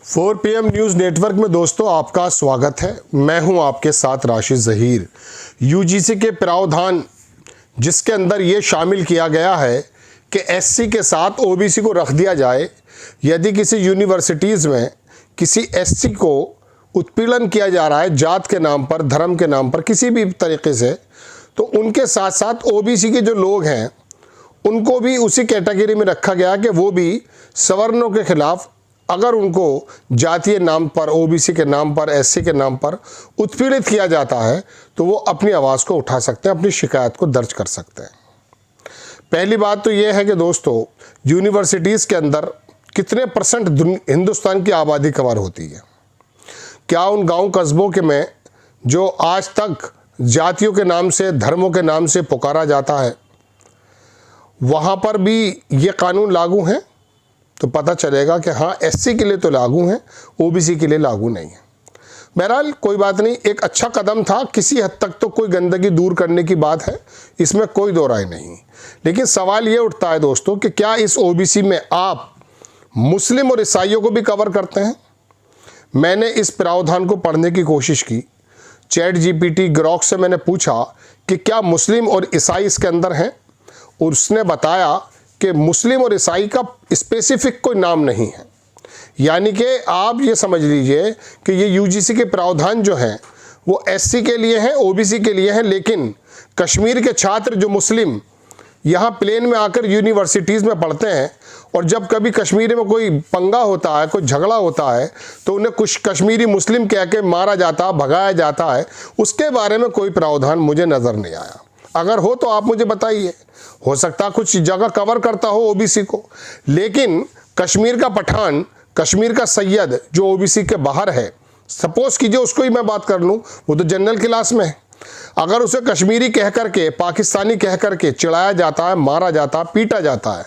4 PM news network में दोस्तों आपका स्वागत है। मैं हूं आपके साथ राशिद ज़हीर। यूजीसी के प्रावधान जिसके अंदर ये शामिल किया गया है कि एससी के साथ ओबीसी को रख दिया जाए। यदि किसी यूनिवर्सिटीज़ में किसी एससी को उत्पीड़न किया जा रहा है जात के नाम पर, धर्म के नाम पर, किसी भी तरीके से, तो उनके साथ साथ ओबीसी के जो लोग हैं उनको भी उसी कैटेगरी में रखा गया कि वो भी सवर्णों के खिलाफ अगर उनको जातीय नाम पर, ओबीसी के नाम पर, एससी के नाम पर उत्पीड़ित किया जाता है तो वो अपनी आवाज़ को उठा सकते हैं, अपनी शिकायत को दर्ज कर सकते हैं। पहली बात तो ये है कि दोस्तों यूनिवर्सिटीज़ के अंदर कितने परसेंट हिंदुस्तान की आबादी कवर होती है? क्या उन गांव कस्बों के में जो आज तक जातियों के नाम से, धर्मों के नाम से पुकारा जाता है, वहाँ पर भी ये कानून लागू हैं? तो पता चलेगा कि हाँ, एससी के लिए तो लागू हैं, ओबीसी के लिए लागू नहीं है। बहरहाल कोई बात नहीं, एक अच्छा कदम था, किसी हद तक तो कोई गंदगी दूर करने की बात है, इसमें कोई दो राय नहीं। लेकिन सवाल ये उठता है दोस्तों कि क्या इस ओबीसी में आप मुस्लिम और ईसाइयों को भी कवर करते हैं? मैंने इस प्रावधान को पढ़ने की कोशिश की, चैट जीपीटी ग्रॉक से मैंने पूछा कि क्या मुस्लिम और ईसाई इसके अंदर हैं, और उसने बताया कि मुस्लिम और ईसाई का स्पेसिफिक कोई नाम नहीं है। यानी कि आप ये समझ लीजिए कि ये यूजीसी के प्रावधान जो हैं वो एससी के लिए हैं, ओबीसी के लिए हैं, लेकिन कश्मीर के छात्र जो मुस्लिम यहाँ प्लेन में आकर यूनिवर्सिटीज़ में पढ़ते हैं और जब कभी कश्मीर में कोई पंगा होता है, कोई झगड़ा होता है, तो उन्हें कुछ कश्मीरी मुस्लिम कह के मारा जाता, भगाया जाता है, उसके बारे में कोई प्रावधान मुझे नज़र नहीं आया। अगर हो तो आप मुझे बताइए, हो सकता कुछ जगह कवर करता हो ओबीसी को, लेकिन कश्मीर का पठान, कश्मीर का सैयद जो ओबीसी के बाहर है, सपोज कीजिए उसको ही मैं बात कर लूँ, वो तो जनरल क्लास में है, अगर उसे कश्मीरी कह करके, पाकिस्तानी कह करके चिढ़ाया जाता है, मारा जाता है, पीटा जाता है,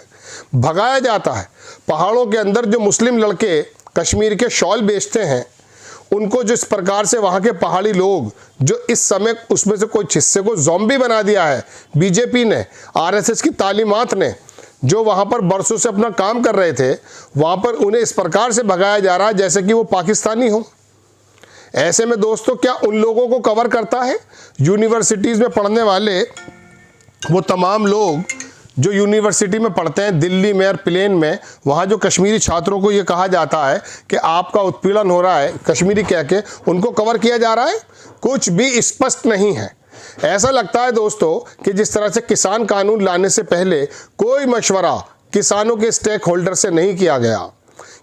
भगाया जाता है, पहाड़ों के अंदर जो मुस्लिम लड़के कश्मीर के शॉल बेचते हैं उनको जिस प्रकार से वहाँ के पहाड़ी लोग जो इस समय उसमें से कुछ हिस्से को ज़ॉम्बी बना दिया है बीजेपी ने, आरएसएस की तालीमात ने, जो वहाँ पर बरसों से अपना काम कर रहे थे, वहाँ पर उन्हें इस प्रकार से भगाया जा रहा है जैसे कि वो पाकिस्तानी हो। ऐसे में दोस्तों क्या उन लोगों को कवर करता है? यूनिवर्सिटीज़ में पढ़ने वाले वो तमाम लोग जो यूनिवर्सिटी में पढ़ते हैं, दिल्ली में और प्लेन में, वहाँ जो कश्मीरी छात्रों को ये कहा जाता है कि आपका उत्पीड़न हो रहा है कश्मीरी कह के, उनको कवर किया जा रहा है? कुछ भी स्पष्ट नहीं है। ऐसा लगता है दोस्तों कि जिस तरह से किसान कानून लाने से पहले कोई मशवरा किसानों के स्टेक होल्डर से नहीं किया गया,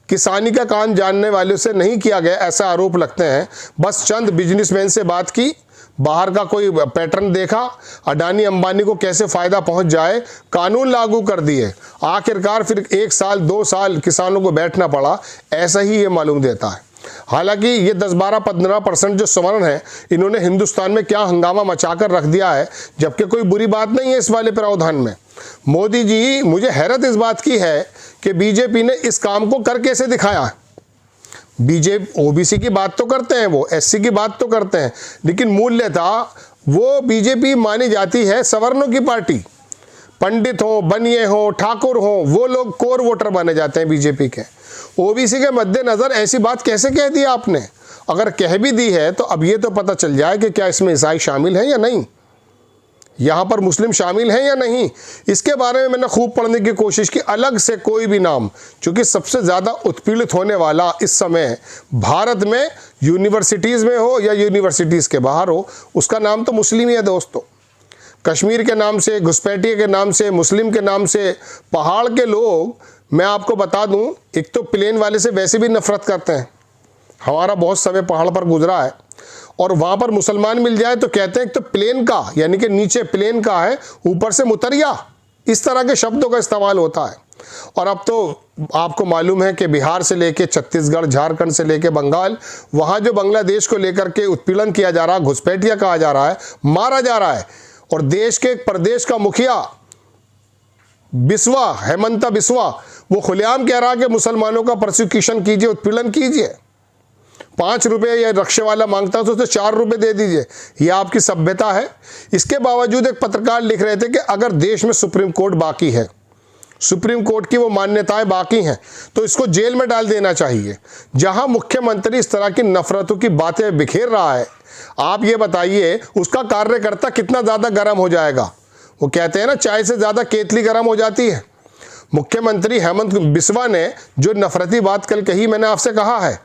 किसानी का काम जानने वालों से नहीं किया गया, ऐसा आरोप लगते हैं। बस चंद बिजनेसमैन से बात की, बाहर का कोई पैटर्न देखा, अडानी अंबानी को कैसे फ़ायदा पहुंच जाए, कानून लागू कर दिए, आखिरकार फिर 1 साल 2 साल किसानों को बैठना पड़ा, ऐसा ही ये मालूम देता है। हालांकि ये 10-12-15% जो सवर्ण है, इन्होंने हिंदुस्तान में क्या हंगामा मचाकर रख दिया है, जबकि कोई बुरी बात नहीं है इस वाले प्रावधान में। मोदी जी, मुझे हैरत इस बात की है कि बीजेपी ने इस काम को कर कैसे दिखाया। बीजेपी ओबीसी की बात तो करते हैं, वो एससी की बात तो करते हैं, लेकिन मूल्यता वो बीजेपी मानी जाती है सवर्णों की पार्टी। पंडित हो, बनिए हो, ठाकुर हो, वो लोग कोर वोटर बने जाते हैं बीजेपी के। ओबीसी के मद्देनज़र ऐसी बात कैसे कह दी आपने? अगर कह भी दी है तो अब ये तो पता चल जाए कि क्या इसमें ईसाई शामिल हैं या नहीं, यहाँ पर मुस्लिम शामिल हैं या नहीं। इसके बारे में मैंने खूब पढ़ने की कोशिश की, अलग से कोई भी नाम, क्योंकि सबसे ज़्यादा उत्पीड़ित होने वाला इस समय भारत में यूनिवर्सिटीज़ में हो या यूनिवर्सिटीज़ के बाहर हो, उसका नाम तो मुस्लिम ही है दोस्तों। कश्मीर के नाम से, घुसपैठिए के नाम से, मुस्लिम के नाम से, पहाड़ के लोग, मैं आपको बता दूँ, एक तो प्लेन वाले से वैसे भी नफरत करते हैं। हमारा बहुत समय पहाड़ पर गुजरा है और वहाँ पर मुसलमान मिल जाए तो कहते हैं एक तो प्लेन का, यानी कि नीचे प्लेन का है, ऊपर से मुतरिया, इस तरह के शब्दों का इस्तेमाल होता है। और अब तो आपको मालूम है कि बिहार से लेके छत्तीसगढ़, झारखंड से लेके बंगाल, वहाँ जो बांग्लादेश को लेकर के उत्पीड़न किया जा रहा है, घुसपैठिया कहा जा रहा है, मारा जा रहा है, और देश के एक प्रदेश का मुखिया बिस्वा, हेमंता बिस्वा, वो खुलेआम कह रहा है कि मुसलमानों का प्रोसिक्यूशन कीजिए, उत्पीड़न कीजिए। 5 रुपये या रक्शे वाला मांगता है तो उसे 4 रुपये दे दीजिए, यह आपकी सभ्यता है। इसके बावजूद एक पत्रकार लिख रहे थे कि अगर देश में सुप्रीम कोर्ट बाकी है सुप्रीम कोर्ट की वो मान्यताएं बाकी हैं, तो इसको जेल में डाल देना चाहिए। जहां मुख्यमंत्री इस तरह की नफरतों की बातें बिखेर रहा है, आप ये बताइए उसका कार्यकर्ता कितना ज़्यादा गर्म हो जाएगा। वो कहते हैं ना, चाय से ज़्यादा केतली गर्म हो जाती है। मुख्यमंत्री हेमंत बिस्वा ने जो नफरती बात कल कही, मैंने आपसे कहा है।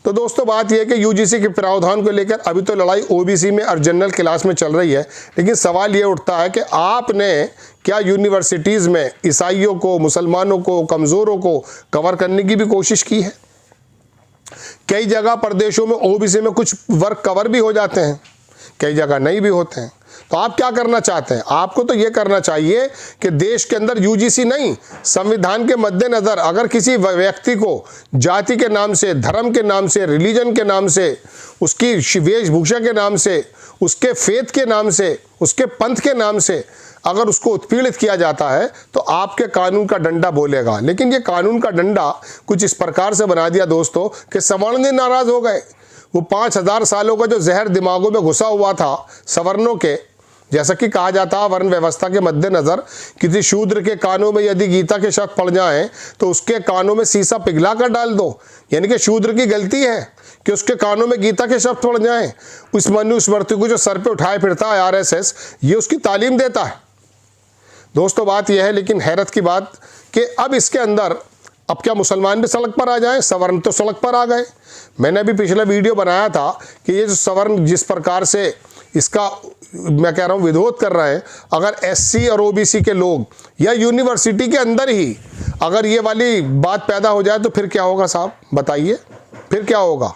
तो दोस्तों बात यह है कि यूजीसी के प्रावधान को लेकर अभी तो लड़ाई ओबीसी में और जनरल क्लास में चल रही है, लेकिन सवाल ये उठता है कि आपने क्या यूनिवर्सिटीज़ में ईसाइयों को, मुसलमानों को, कमज़ोरों को कवर करने की भी कोशिश की है? कई जगह प्रदेशों में ओबीसी में कुछ वर्ग कवर भी हो जाते हैं, कई जगह नहीं भी होते हैं। तो आप क्या करना चाहते हैं? आपको तो ये करना चाहिए कि देश के अंदर यूजीसी नहीं, संविधान के मद्देनज़र अगर किसी व्यक्ति को जाति के नाम से, धर्म के नाम से, रिलीजन के नाम से, उसकी वेशभूषा के नाम से, उसके फेथ के नाम से, उसके पंथ के नाम से अगर उसको उत्पीड़ित किया जाता है तो आपके कानून का डंडा बोलेगा। लेकिन ये कानून का डंडा कुछ इस प्रकार से बना दिया दोस्तों कि सवर्ण नाराज़ हो गए। वो 5000 सालों का जो जहर दिमागों में घुसा हुआ था सवर्णों के, जैसा कि कहा जाता है वर्ण व्यवस्था के मद्देनज़र, किसी शूद्र के कानों में यदि गीता के शब्द पड़ जाएं तो उसके कानों में शीशा पिघला कर डाल दो। यानी कि शूद्र की गलती है कि उसके कानों में गीता के शब्द पड़ जाएं। उस मनुस्मृति को जो सर पे उठाए फिरता है आरएसएस, ये उसकी तालीम देता है। दोस्तों बात यह है, लेकिन हैरत की बात कि अब इसके अंदर अब क्या मुसलमान भी सड़क पर आ जाएं? सवर्ण तो सड़क पर आ गए। मैंने अभी पिछला वीडियो बनाया था कि ये जो सवर्ण जिस प्रकार से इसका मैं कह रहा हूँ विरोध कर रहे हैं, अगर एससी और ओबीसी के लोग या यूनिवर्सिटी के अंदर ही अगर ये वाली बात पैदा हो जाए तो फिर क्या होगा साहब? बताइए फिर क्या होगा?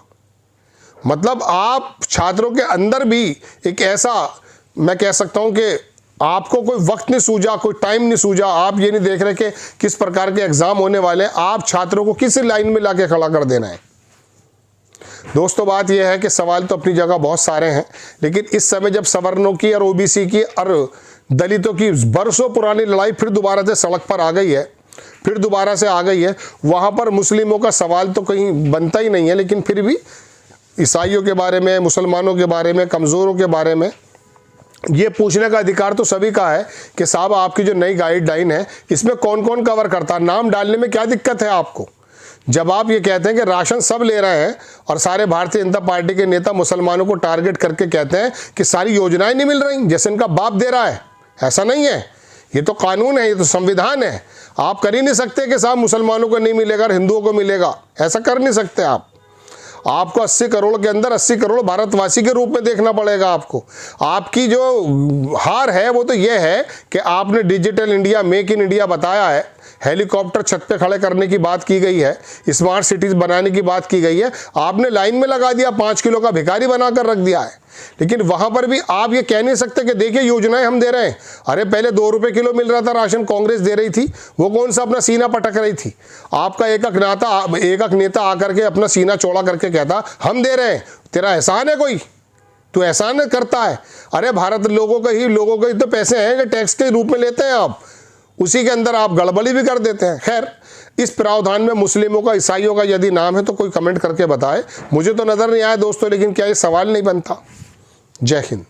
मतलब आप छात्रों के अंदर भी एक ऐसा, मैं कह सकता हूँ कि आपको कोई वक्त नहीं सूझा, कोई टाइम नहीं सूझा, आप ये नहीं देख रहे कि किस प्रकार के एग्जाम होने वाले हैं, आप छात्रों को किस लाइन में लाके खड़ा कर देना है। दोस्तों बात यह है कि सवाल तो अपनी जगह बहुत सारे हैं, लेकिन इस समय जब सवर्णों की और ओबीसी की और दलितों की बरसों पुरानी लड़ाई फिर दोबारा से सड़क पर आ गई है, फिर दोबारा से आ गई है, वहाँ पर मुस्लिमों का सवाल तो कहीं बनता ही नहीं है, लेकिन फिर भी ईसाइयों के बारे में, मुसलमानों के बारे में, कमज़ोरों के बारे में ये पूछने का अधिकार तो सभी का है कि साहब आपकी जो नई गाइडलाइन है इसमें कौन कौन कवर करता है? नाम डालने में क्या दिक्कत है आपको? जब आप ये कहते हैं कि राशन सब ले रहे हैं और सारे भारतीय जनता पार्टी के नेता मुसलमानों को टारगेट करके कहते हैं कि सारी योजनाएं नहीं मिल रही जैसे इनका बाप दे रहा है, ऐसा नहीं है। ये तो कानून है, ये तो संविधान है। आप कर ही नहीं सकते कि साहब मुसलमानों को नहीं मिलेगा और हिंदुओं को मिलेगा, ऐसा कर नहीं सकते आप। आपको 80 करोड़ के अंदर 80 करोड़ भारतवासी के रूप में देखना पड़ेगा आपको। आपकी जो हार है वो तो ये है कि आपने digital India, make in India बताया है, हेलीकॉप्टर छत पे खड़े करने की बात की गई है, स्मार्ट सिटीज़ बनाने की बात की गई है, आपने लाइन में लगा दिया, 5 किलो का भिखारी बनाकर रख दिया है। लेकिन वहाँ पर भी आप ये कह नहीं सकते कि देखिए योजनाएं हम दे रहे हैं। अरे पहले 2 रुपये किलो मिल रहा था राशन, कांग्रेस दे रही थी, वो कौन सा अपना सीना पटक रही थी? आपका एक नेता आकर के अपना सीना चौड़ा करके कहता हम दे रहे हैं, तेरा एहसान है कोई? तू एहसान करता है? अरे भारत लोगों के ही तो पैसे हैं कि टैक्स के रूप में लेते हैं आप, उसी के अंदर आप गड़बड़ी भी कर देते हैं। खैर, इस प्रावधान में मुस्लिमों का, ईसाइयों का यदि नाम है तो कोई कमेंट करके बताए। मुझे तो नज़र नहीं आया दोस्तों, लेकिन क्या ये सवाल नहीं बनता? जय हिंद।